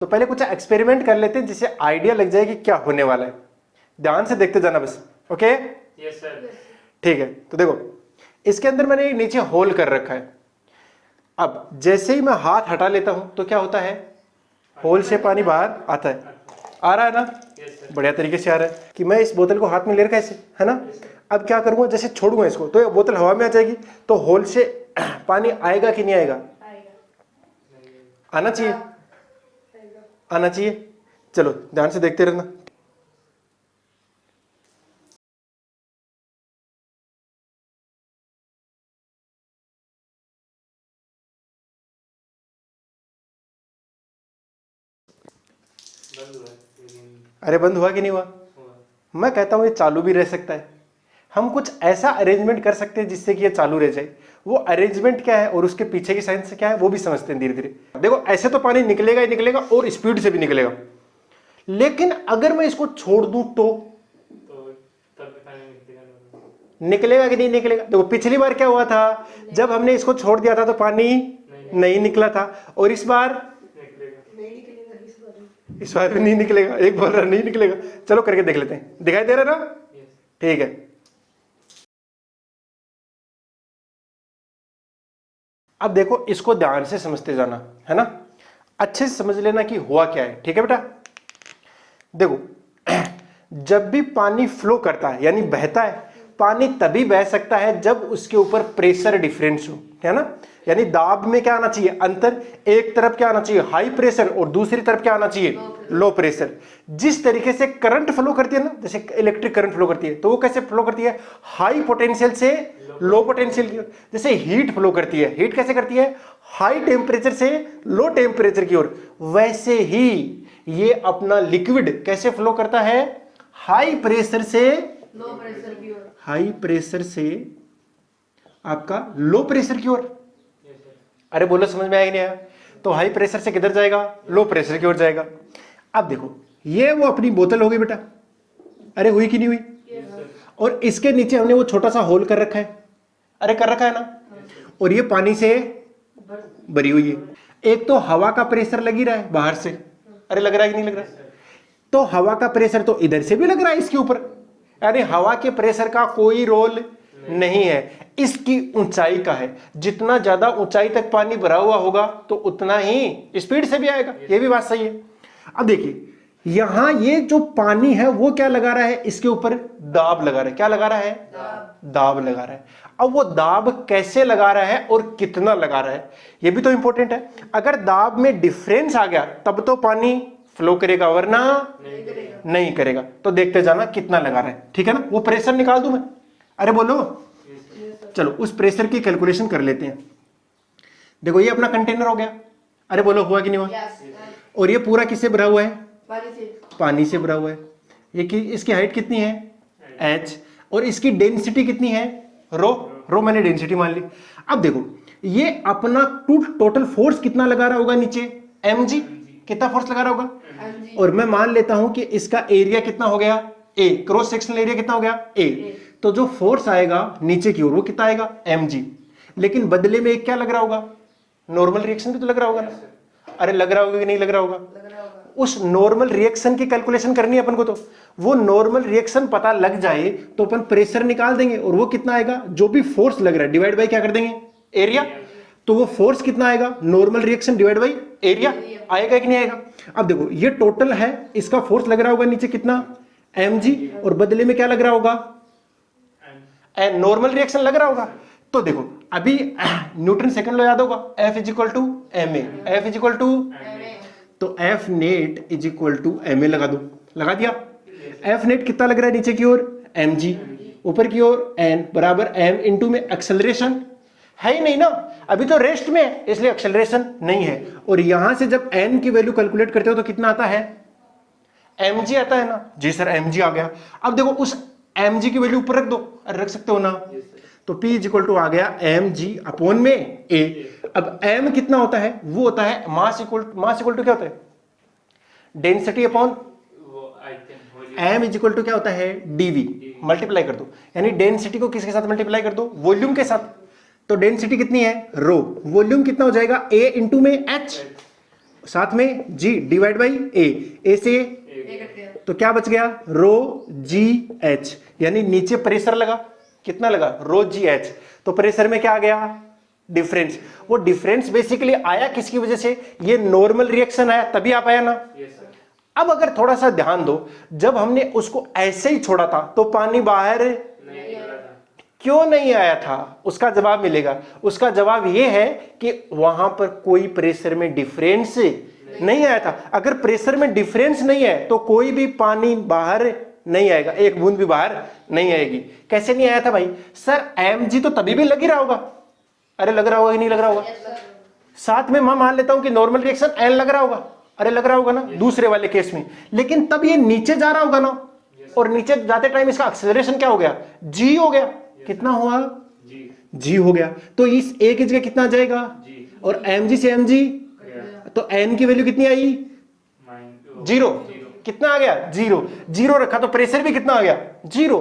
तो पहले कुछ एक्सपेरिमेंट कर लेते हैं जिससे आइडिया लग जाए कि क्या होने वाला है। ध्यान से देखते जाना बस। Okay yes sir. ठीक है। तो देखो इसके अंदर मैंने नीचे होल कर रखा है। अब जैसे ही मैं हाथ हटा लेता हूं तो क्या होता है, होल से पानी बाहर आता है। आ रहा है ना? Yes sir. बढ़िया तरीके से आ रहा है कि मैं इस बोतल को हाथ में ले रखा है ऐसे, है ना? अब क्या करूंगा, जैसे छोड़ूंगा इसको तो ये बोतल हवा में आ जाएगी, तो होल से पानी आएगा कि नहीं आएगा? आना चाहिए, आना चाहिए। चलो ध्यान से देखते रहना। बंद हुआ है, लेकिन अरे बंद हुआ कि नहीं हुआ? हुआ। मैं कहता हूं ये चालू भी रह सकता है। हम कुछ ऐसा अरेंजमेंट कर सकते हैं जिससे कि ये चालू रह जाए। वो अरेंजमेंट क्या है और उसके पीछे की साइंस क्या है वो भी समझते हैं धीरे धीरे। देखो ऐसे तो पानी निकलेगा ही निकलेगा और स्पीड से भी निकलेगा, लेकिन अगर मैं इसको छोड़ दूं तो तब भी पानी निकलेगा निकलेगा कि नहीं निकलेगा? देखो पिछली बार क्या हुआ था, जब हमने इसको छोड़ दिया था तो पानी नहीं निकला था, और इस बार इस बार भी नहीं निकलेगा। एक बोल रहा नहीं निकलेगा। चलो करके देख लेते हैं। दिखाई दे रहा है ना? ठीक है। अब देखो इसको ध्यान से समझते जाना, है ना? अच्छे से समझ लेना कि हुआ क्या है। ठीक है बेटा? देखो जब भी पानी फ्लो करता है यानी बहता है, पानी तभी बह सकता है जब उसके ऊपर प्रेशर डिफरेंस हो, है ना? यानी दाब में क्या आना चाहिए? अंतर। एक तरफ क्या आना चाहिए? हाई प्रेशर, और दूसरी तरफ क्या आना चाहिए? Low pressure. जिस तरीके से करंट फ्लो करती है ना, जैसे इलेक्ट्रिक करंट फ्लो करती है, तो वो कैसे फ्लो करती है? हाई पोटेंशियल से लो पोटेंशियल की ओर। जैसे हीट फ्लो करती है, हीट कैसे करती है? हाई टेम्परेचर से लो टेम्परेचर की ओर। वैसे ही ये अपना लिक्विड कैसे फ्लो करता है? हाई प्रेशर से लो प्रेशर की ओर। हाई प्रेशर से आपका लो प्रेशर की ओर। अरे बोलो समझ में आया नहीं आया? तो हाई प्रेशर से किधर जाएगा? लो प्रेशर की ओर जाएगा। अब देखो ये वो अपनी बोतल हो गई बेटा। अरे हुई कि नहीं हुई? और इसके नीचे हमने वो छोटा सा होल कर रखा है। अरे कर रखा है ना? और ये पानी से भरी हुई है। एक तो हवा का प्रेशर लग ही रहा है बाहर से। अरे लग रहा है कि नहीं लग रहा है? तो हवा का प्रेशर तो इधर से भी लग रहा है इसके ऊपर, यानी हवा के प्रेशर का कोई रोल नहीं है, इसकी ऊंचाई का है। जितना ज्यादा ऊंचाई तक पानी भरा हुआ होगा तो उतना ही स्पीड से भी आएगा। ये भी बात सही है। अब देखिए यहां ये जो पानी है वो क्या लगा रहा है? इसके ऊपर दाब लगा रहा है। क्या लगा रहा है? दाब लगा रहा है। अब वो दाब कैसे लगा रहा है और कितना लगा रहा है, ये भी तो इंपॉर्टेंट है। अगर दाब में डिफरेंस आ गया तब तो पानी फ्लो करेगा, वरना नहीं करेगा। तो देखते जाना कितना लगा रहा है। ठीक है ना? वो प्रेशर निकाल दूं मैं? अरे बोलो। चलो उस प्रेशर की कैलकुलेशन कर लेते हैं। देखो ये अपना कंटेनर हो गया। अरे बोलो हुआ कि नहीं हुआ? और ये पूरा किससे भरा हुआ है? पानी से भरा हुआ है। ये कि इसकी हाइट कितनी है? h, और इसकी डेंसिटी कितनी है? रो मैंने डेंसिटी मान ली। अब देखो ये अपना टोटल फोर्स कितना लगा रहा होगा नीचे? mg। कितना फोर्स लगा रहा होगा? और मैं मान लेता हूं कि इसका एरिया कितना हो गया? a। क्रॉस सेक्शनल एरिया कितना हो गया? a। तो जो फोर्स आएगा नीचे की ओर वो कितना आएगा? mg। लेकिन बदले में एक क्या लग रहा होगा? नॉर्मल रिएक्शन भी तो लग रहा होगा ना? अरे लग रहा होगा कि नहीं लग रहा होगा? उस नॉर्मल रिएक्शन की कैलकुलेशन करनी है अपन को। तो वो नॉर्मल रिएक्शन पता लग जाए तो अपन प्रेशर निकाल देंगे, और वो कितना आएगा? जो भी फोर्स लग रहा है डिवाइड बाय क्या कर देंगे? एरिया। तो वो फोर्स कितना आएगा? Normal reaction divide by area. आएगा कि नहीं आएगा? अब देखो ये टोटल है, इसका फोर्स लग रहा होगा नीचे कितना? mg, और बदले में क्या लग रहा होगा? नॉर्मल रिएक्शन लग रहा होगा। तो देखो अभी न्यूटन सेकंड लॉ याद होगा? F is equal to m a. F is equal to, तो F net is equal to m a लगा दो। लगा दिया? F नेट कितना लग रहा है नीचे की ओर? mg। ऊपर की ओर n बराबर m इंटू में एक्सेलरेशन है ही नहीं ना, अभी तो रेस्ट में है इसलिए एक्सेलरेशन नहीं है। और यहां से जब n की वैल्यू कैलकुलेट करते हो तो कितना आता है? mg आता है ना? जी सर mg आ गया। अब देखो उस mg की वैल्यू ऊपर रख दो। रख सकते हो ना? तो P इज इक्वल टू आ गया mg अपॉन में a। अब m कितना होता है? वो होता है मास इक्वल टू क्या होता है? Density upon m is equal to क्या होता है? dv। मल्टीप्लाई कर दो, यानी डेंसिटी को किसके साथ मल्टीप्लाई कर दो? वॉल्यूम के साथ। तो डेंसिटी कितनी है? रो। वॉल्यूम कितना हो जाएगा? a इंटू में h। साथ में जी डिवाइड बाई ए से एक कट गया। तो क्या बच गया रो जी एच, यानी नीचे प्रेशर लगा, कितना लगा रो जी एच, तो प्रेशर में क्या आ गया डिफरेंस। वो डिफरेंस बेसिकली आया किसकी वजह से, ये नॉर्मल रिएक्शन आया तभी आ पाया ना। Yes sir. अब अगर थोड़ा सा ध्यान दो, जब हमने उसको ऐसे ही छोड़ा था तो पानी बाहर नहीं निकला था। क्यों नहीं आया था, उसका जवाब मिलेगा। उसका जवाब यह है कि वहां पर कोई प्रेशर में डिफरेंस नहीं आया था। अगर प्रेशर में डिफरेंस नहीं है तो कोई भी पानी बाहर नहीं आएगा, एक बूंद भी बाहर नहीं आएगी। कैसे नहीं आया था भाई, सर mg तो तभी भी लग ही रहा होगा, अरे लग रहा होगा कि नहीं लग रहा होगा। साथ में मैं मान लेता हूं कि नॉर्मल रिएक्शन n लग रहा होगा, अरे लग रहा होगा ना दूसरे वाले केस में, लेकिन तब ये नीचे जा रहा होगा ना, और नीचे जाते टाइम इसका एक्सेलरेशन क्या हो गया g हो गया। कितना हुआ जी g हो गया, तो इस a की जगह कितना आ जाएगा, जी और mg से mg तो n की वैल्यू कितनी आई माइन जीरो। कितना आ गया जीरो, जीरो रखा तो प्रेशर भी कितना आ गया जीरो।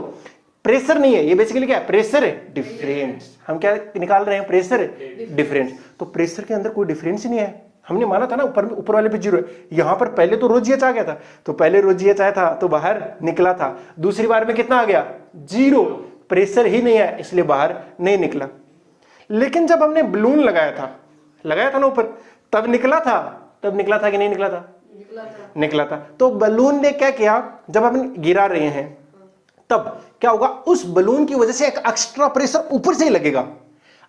प्रेशर नहीं है ये, बेसिकली क्या है प्रेशर डिफरेंस। हम क्या निकाल रहे हैं प्रेशर डिफरेंस, तो प्रेशर के अंदर कोई डिफरेंस ही नहीं है। हमने माना था ना ऊपर वाले पे जीरो है, यहां पर पहले तो रो जीएच आ गया था, तो पहले रो जीएच आया था तो बाहर निकला था, दूसरी बार में कितना आ गया जीरो, प्रेशर ही नहीं है इसलिए बाहर नहीं निकला। लेकिन जब हमने बलून लगाया था ना ऊपर, तब निकला था कि नहीं निकला था, निकला था। तो बलून ने क्या किया, जब हम गिरा रहे हैं तब क्या होगा, उस बलून की वजह से एक एक्स्ट्रा प्रेशर ऊपर से ही लगेगा।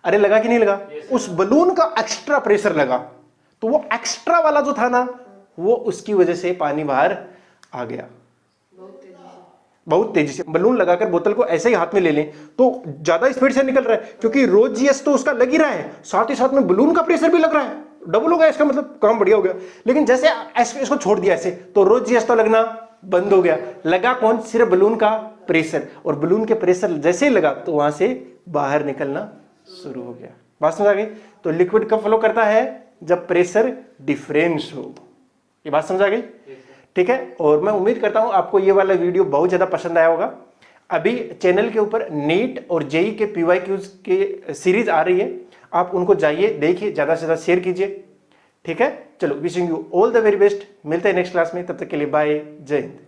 अरे लगा कि नहीं लगा, उस बलून का एक्स्ट्रा प्रेशर लगा, तो वो एक्स्ट्रा वाला जो था ना, वो उसकी वजह से पानी बाहर आ गया बहुत तेजी से। बलून लगाकर बोतल को ऐसे ही हाथ में ले लें तो ज्यादा स्पीड से निकल रहा है, क्योंकि रो जीएस तो उसका लग ही रहा है, साथ ही साथ में बलून का प्रेशर भी लग रहा है, डबल हो गया, इसका मतलब काम बढ़िया हो गया। लेकिन जैसे इसको छोड़ दिया ऐसे, तो रो जीएस तो लगना बंद हो गया। लगा कौन, सिर्फ बलून का प्रेशर, और बलून के प्रेशर जैसे ही लगा तो वहां से बाहर निकलना शुरू हो गया। बात समझ आ गई। तो लिक्विड कब फ्लो करता है, जब प्रेशर डिफरेंस हो। ये बात समझ आ गई, ठीक है। और मैं उम्मीद करता हूं आपको ये वाला वीडियो बहुत ज्यादा पसंद आया होगा। अभी चैनल के ऊपर नीट और जेई के PYQs की सीरीज आ रही है, आप उनको जाइए देखिए, ज्यादा से ज्यादा शेयर कीजिए, ठीक है। चलो, wishing you all the very best. मिलते हैं नेक्स्ट क्लास में, तब तक के लिए बाय, जय हिंद।